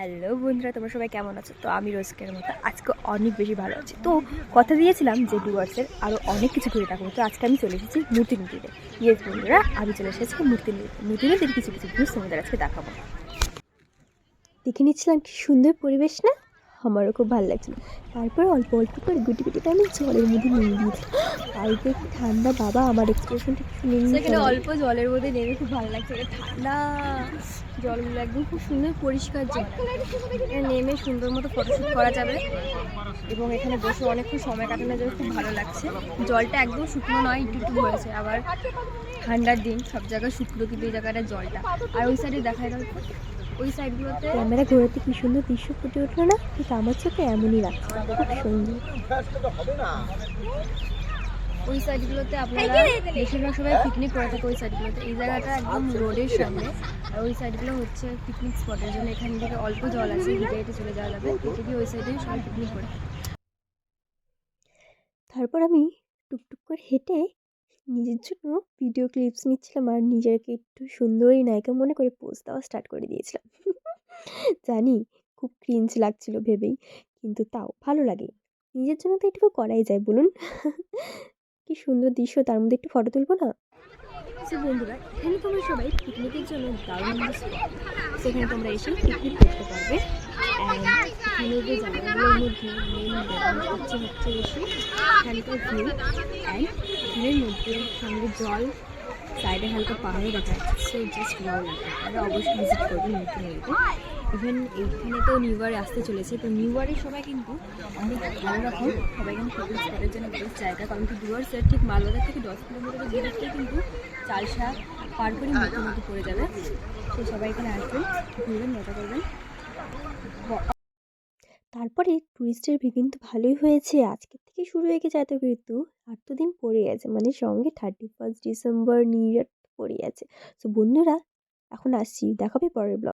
Hello বন্ধুরা, তোমরা সবাই কেমন আছো? তো আমি রোজকের মতো আজকে অনেক বেশি ভালো আছি। তো কথা দিয়েছিলাম যে ডুয়ার্সের আরও অনেক কিছু ঘুরে থাকবো। তো আজকে আমি চলে এসেছি মূর্তি নিতে। ইয়েস বন্ধুরা, আমি চলে এসেছি মূর্তি নিতে কিছু কিছু ভিউজ তোমাদের আজকে দেখাবো। দেখে নিচ্ছিলাম কি সুন্দর পরিবেশ না, আমারও খুব ভালো লাগছিল। তারপরে অল্প অল্প করে গুটি গুটি আমি জলের মধ্যে নেমে দিয়েছি। আর কি ঠান্ডা বাবা, আমার এক্সপ্রেশনটা কি শুনে নিয়ে সেখানে অল্প জলের মধ্যে নেমে খুব ভালো লাগছে। ঠান্ডা জলগুলো একদম খুব সুন্দর পরিষ্কার জল, নেমে সুন্দর মতো ফটোশ্যুট করা যাবে এবং এখানে বসে অনেকক্ষণ সময় কাটানো যাবে। খুব ভালো লাগছে। জলটা একদম শুকনো নয়, একটু একটু ভরেছে। আবার ঠান্ডার দিন সব জায়গায় শুকনো, কিন্তু এই জায়গাটা জলটা। আর ওই সাইডে দেখা গেল ওই সাইডগুলোতে ক্যামেরা ঘোরাতে কি সুন্দর দৃশ্য ফুটে উঠলো না? ঠিক আমার চোখে এমনই লাগছে, খুব সুন্দর। ওই সাইডগুলোতে আপনারা বেশিরভাগ সবাই পিকনিক করে থাকে ওই সাইডগুলোতে। এই জায়গাটা একদম রোডের সামনে, আর ওই সাইডগুলো হচ্ছে পিকনিক স্পটের জন্য। এখান থেকে অল্প জল আছে, হেঁটে হেঁটে চলে যাওয়া যাবে। হেঁটে গিয়ে ওই সাইডে সবাই পিকনিক করে। তারপর আমি টুকটুক করে হেঁটে নিজের জন্য ভিডিও ক্লিপস নিচ্ছিলাম আর নিজেকে একটু সুন্দরী নায়িকা মনে করে পোজ দেওয়া স্টার্ট করে দিয়েছিলাম। জানি খুব ক্রিঞ্জ লাগছিল ভেবেই, কিন্তু তাও ভালো লাগে। নিজের জন্য তো এটুকু করাই যায়, বলুন। কি সুন্দর দৃশ্য, তার মধ্যে একটু ফটো তুলবো না? সো বন্ধুরা, এখানে তোমরা সবাই পিকনিকের জন্য দারুণ সেখানে তোমরা এসে পিকনিক করতে পারবে। এখানে যে জায়গাগুলোর মধ্যে মেন হচ্ছে বেশি এখানকার ভিউ অ্যান্ড ভিউয়ের মধ্যে সঙ্গে জল, সাইডে হালকা পাহাড়ও দেখা যাচ্ছে। জাস্ট ভালো লাগে। আমরা অবশ্যই ভিজিট করবো নতুন নদীতে। ইভেন এইখানে তো নিউ ইয়ার আসতে চলেছে, তো নিউ ইয়ারের সময় কিন্তু অনেক ভালো রকম সবাই এখানে পিকনিক স্পটের জন্য বেস্ট জায়গা। কারণ কি ডুয়ার্সের ঠিক মালবাজার থেকে 10 কিলোমিটারের দূরত্বে কিন্তু চালসা পার করে নদী পড়ে যাবে। তো সবাই এখানে আসবেন, ঘুরবেন, মজা করবেন। তারপরে টুরিস্টের ভিড় কিন্তু ভালোই হয়েছে। আজকের থেকে শুরু হয়ে গেছে, এত কিন্তু 8 দিন পড়ে গেছে, মানে সঙ্গে 31 ডিসেম্বর নিউ ইয়ার পড়ে আছে। তো বন্ধুরা, এখন আসছি, দেখাবে পরের ব্লগ।